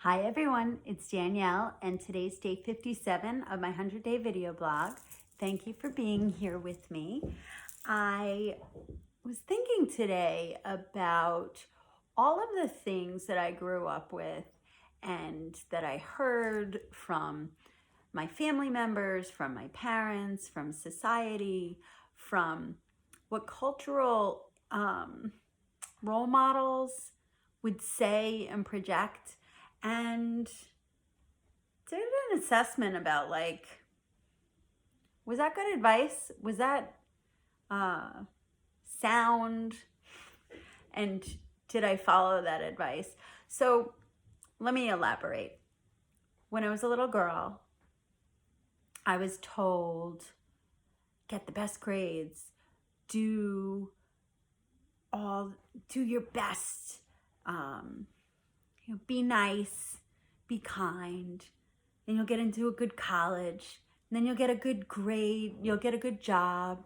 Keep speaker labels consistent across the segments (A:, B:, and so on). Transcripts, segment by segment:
A: Hi everyone, it's Danielle and today's day 57 of my 100-day video blog. Thank you for being here with me. I was thinking today about all of the things that I grew up with and that I heard from my family members, from my parents, from society, from what cultural role models would say and project, and did an assessment about was that good advice? Was that sound? And did I follow that advice? So let me elaborate. When I was a little girl, I was told, get the best grades, do your best, be nice, be kind, then you'll get into a good college, and then you'll get a good grade, you'll get a good job,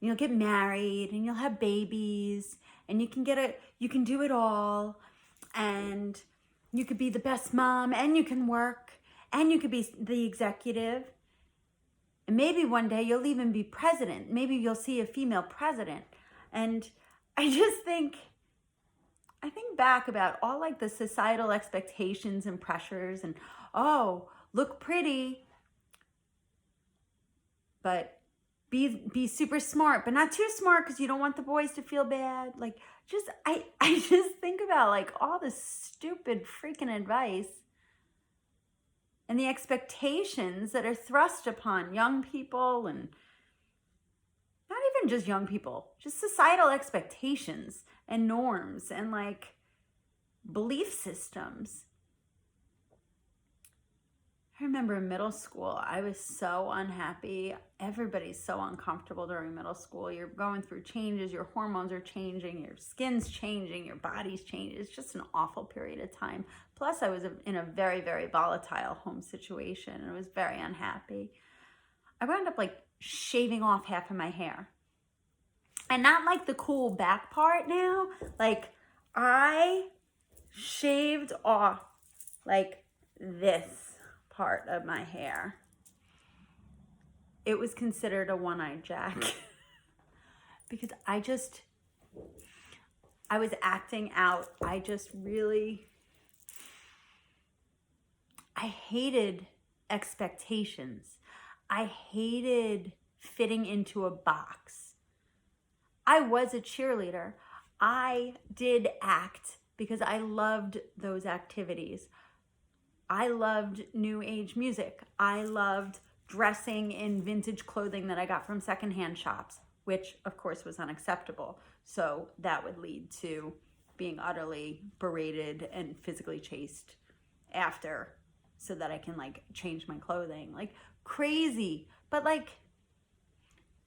A: and you'll get married, and you'll have babies, and you can do it all, and you could be the best mom, and you can work, and you could be the executive, and maybe one day you'll even be president. Maybe you'll see a female president. And I think back about all the societal expectations and pressures and, oh, look pretty, but be super smart, but not too smart because you don't want the boys to feel bad. I just think about all this stupid freaking advice and the expectations that are thrust upon young people, and not even just young people, just societal expectations and norms and belief systems. I remember in middle school, I was so unhappy. Everybody's so uncomfortable during middle school. You're going through changes, your hormones are changing, your skin's changing, your body's changing. It's just an awful period of time. Plus, I was in a very, very volatile home situation and I was very unhappy. I wound up shaving off half of my hair. And not the cool back part now. I shaved off this part of my hair. It was considered a one-eyed Jack because I was acting out. I hated expectations. I hated fitting into a box. I was a cheerleader. I did act because I loved those activities. I loved new age music. I loved dressing in vintage clothing that I got from secondhand shops, which of course was unacceptable. So that would lead to being utterly berated and physically chased after, so that I can change my clothing. Crazy. But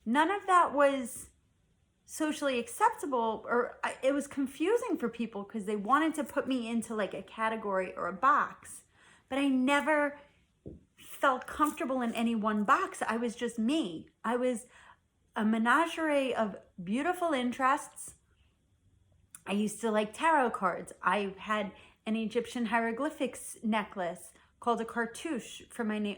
A: none of that was socially acceptable, or it was confusing for people because they wanted to put me into a category or a box. But I never felt comfortable in any one box. I was just me. I was a menagerie of beautiful interests. I used to like tarot cards. I had an Egyptian hieroglyphics necklace called a cartouche for my name.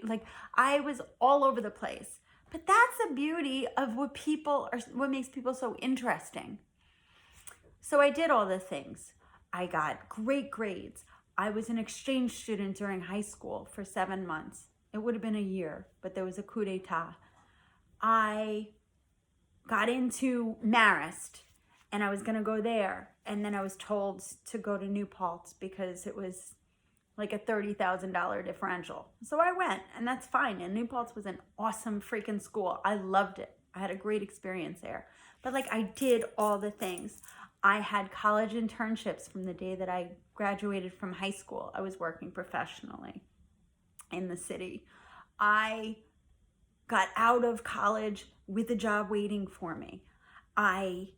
A: I was all over the place. But that's the beauty of what makes people so interesting. So I did all the things. I got great grades. I was an exchange student during high school for 7 months. It would have been a year, but there was a coup d'etat. I got into Marist, and I was going to go there. And then I was told to go to New Paltz because it was a $30,000 differential. So I went, and that's fine. And New Paltz was an awesome freaking school. I loved it. I had a great experience there. But I did all the things. I had college internships from the day that I graduated from high school. I was working professionally in the city. I got out of college with a job waiting for me. I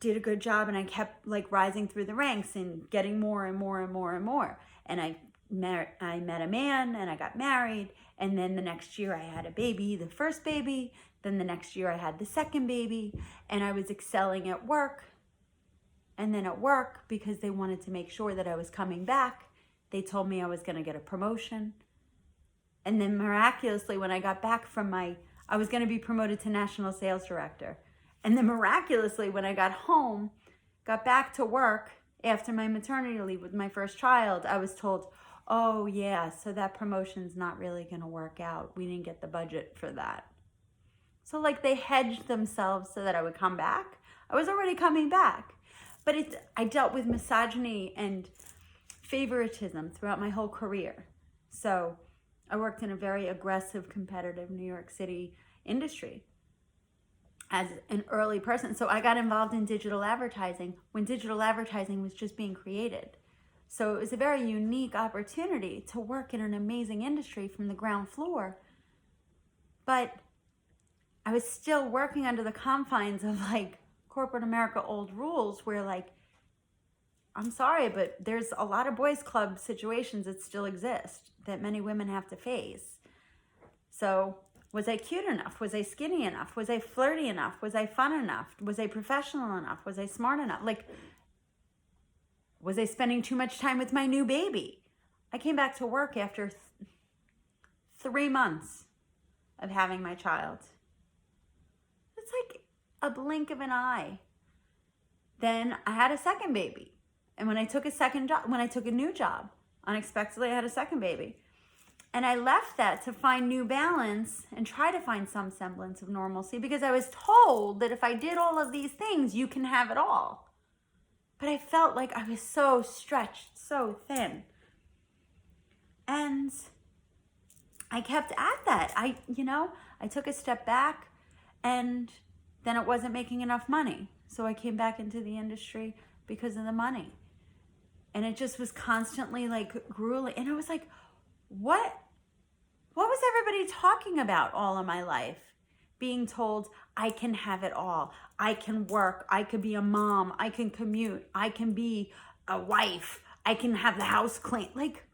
A: did a good job, and I kept rising through the ranks and getting more and more and more and more. And I met a man, and I got married. And then the next year I had a baby, the first baby. Then the next year I had the second baby, and I was excelling at work. And then at work, because they wanted to make sure that I was coming back, They told me I was going to get a promotion. And then miraculously, when I got back from I was going to be promoted to national sales director. And then miraculously, when I got home, got back to work after my maternity leave with my first child, I was told, oh yeah, so that promotion's not really going to work out. We didn't get the budget for that. So like they hedged themselves so that I would come back. I was already coming back. But I dealt with misogyny and favoritism throughout my whole career. So I worked in a very aggressive, competitive New York City industry as an early person. So I got involved in digital advertising when digital advertising was just being created. So it was a very unique opportunity to work in an amazing industry from the ground floor. But I was still working under the confines of like corporate America old rules where like, I'm sorry, but there's a lot of boys club situations that still exist that many women have to face. So was I cute enough? Was I skinny enough? Was I flirty enough? Was I fun enough? Was I professional enough? Was I smart enough? Like, was I spending too much time with my new baby? I came back to work after 3 months of having my child. It's like a blink of an eye. Then I had a second baby. And when I took a new job, unexpectedly I had a second baby. And I left that to find new balance and try to find some semblance of normalcy because I was told that if I did all of these things, you can have it all. But I felt like I was so stretched, so thin. And I kept at that. I took a step back and then it wasn't making enough money. So I came back into the industry because of the money. And it just was constantly like grueling. And I was like, what was everybody talking about all of my life? Being told I can have it all. I can work. I could be a mom. I can commute. I can be a wife. I can have the house clean. Like,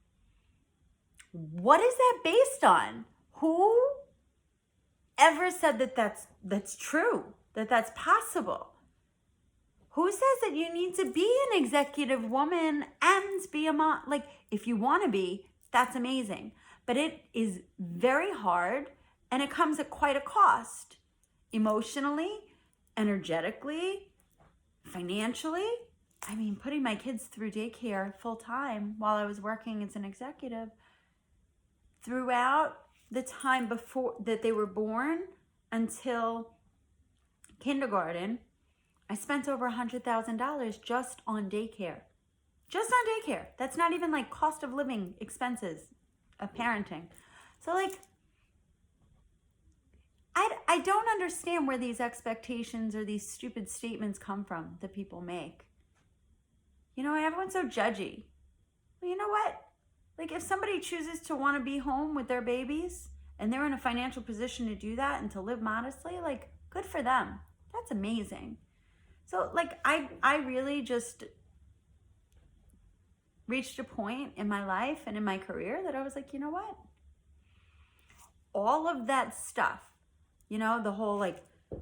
A: what is that based on? Who ever said that that's true? That that's possible? Who says that you need to be an executive woman and be a mom? Like, if you want to be, that's amazing. But it is very hard and it comes at quite a cost. Emotionally, energetically, financially. I mean, putting my kids through daycare full time while I was working as an executive throughout the time before that they were born until kindergarten, I spent over $100,000 just on daycare. Just on daycare. That's not even like cost of living expenses of parenting. So like, I don't understand where these expectations or these stupid statements come from that people make. You know, everyone's so judgy. Well, you know what? Like if somebody chooses to want to be home with their babies and they're in a financial position to do that and to live modestly, like good for them. That's amazing. So like I really just reached a point in my life and in my career that I was like, you know what? All of that stuff, you know, the whole like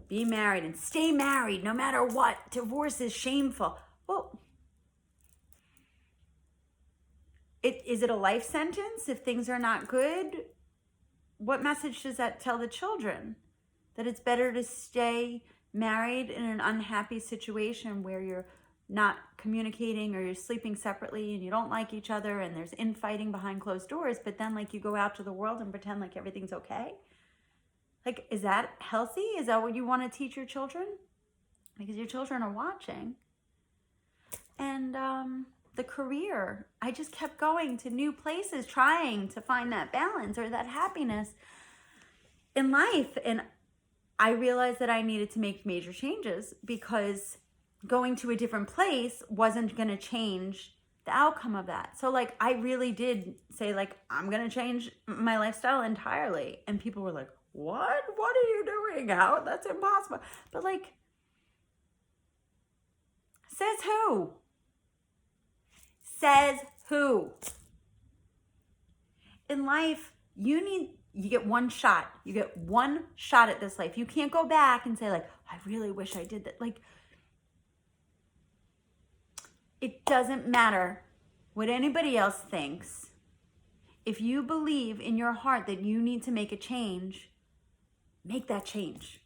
A: be married and stay married no matter what, divorce is shameful. Well, is it a life sentence if things are not good? What message does that tell the children? That it's better to stay married in an unhappy situation where you're not communicating or you're sleeping separately and you don't like each other and there's infighting behind closed doors, but then like you go out to the world and pretend like everything's okay? Like, is that healthy? Is that what you want to teach your children? Because your children are watching. And the career, I just kept going to new places, trying to find that balance or that happiness in life. And I realized that I needed to make major changes because going to a different place wasn't going to change the outcome of that. So like, I really did say like, I'm going to change my lifestyle entirely. And people were like, what? What are you doing? How? That's impossible. But like, says who? Says who? In life, you get one shot. You get one shot at this life. You can't go back and say like, I really wish I did that. Like, it doesn't matter what anybody else thinks. If you believe in your heart that you need to make a change, make that change.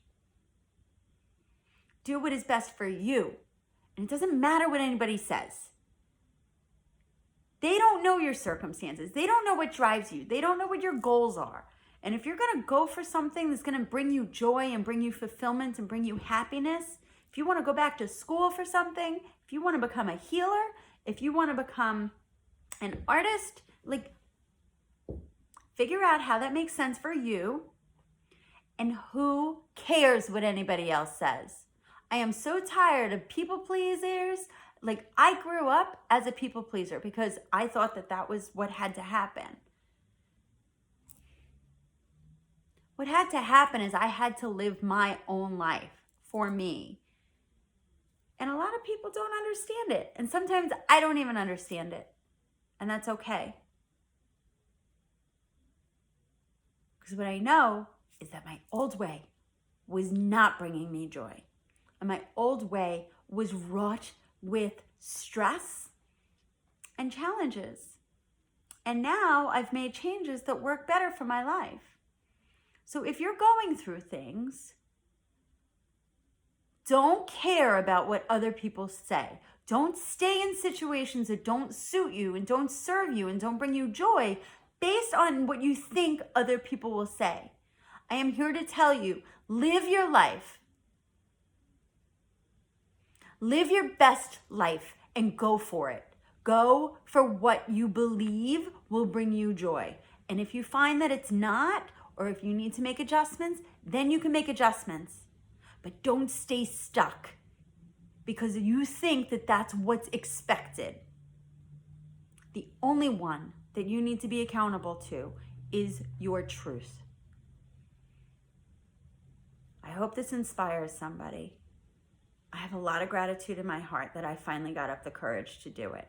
A: Do what is best for you. And it doesn't matter what anybody says. They don't know your circumstances. They don't know what drives you. They don't know what your goals are. And if you're going to go for something that's going to bring you joy and bring you fulfillment and bring you happiness, if you want to go back to school for something, if you want to become a healer, if you want to become an artist, like, figure out how that makes sense for you, and who cares what anybody else says. I am so tired of people pleasers. Like, I grew up as a people pleaser because I thought that that was what had to happen. What had to happen is I had to live my own life for me. And a lot of people don't understand it. And sometimes I don't even understand it. And that's okay. Because what I know is that my old way was not bringing me joy. And my old way was wrought with stress and challenges. And now I've made changes that work better for my life. So if you're going through things, don't care about what other people say. Don't stay in situations that don't suit you and don't serve you and don't bring you joy based on what you think other people will say. I am here to tell you, live your life. Live your best life and go for it. Go for what you believe will bring you joy. And if you find that it's not, or if you need to make adjustments, then you can make adjustments. But don't stay stuck because you think that that's what's expected. The only one that you need to be accountable to is your truth. I hope this inspires somebody. I have a lot of gratitude in my heart that I finally got up the courage to do it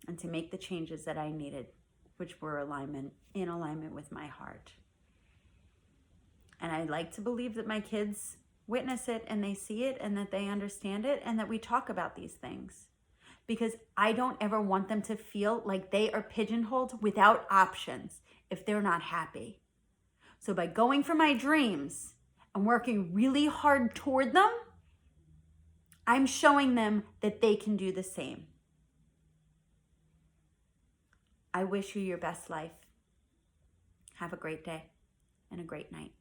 A: and to make the changes that I needed, which were in alignment with my heart. And I like to believe that my kids witness it and they see it and that they understand it and that we talk about these things. Because I don't ever want them to feel like they are pigeonholed without options if they're not happy. So by going for my dreams and working really hard toward them, I'm showing them that they can do the same. I wish you your best life. Have a great day and a great night.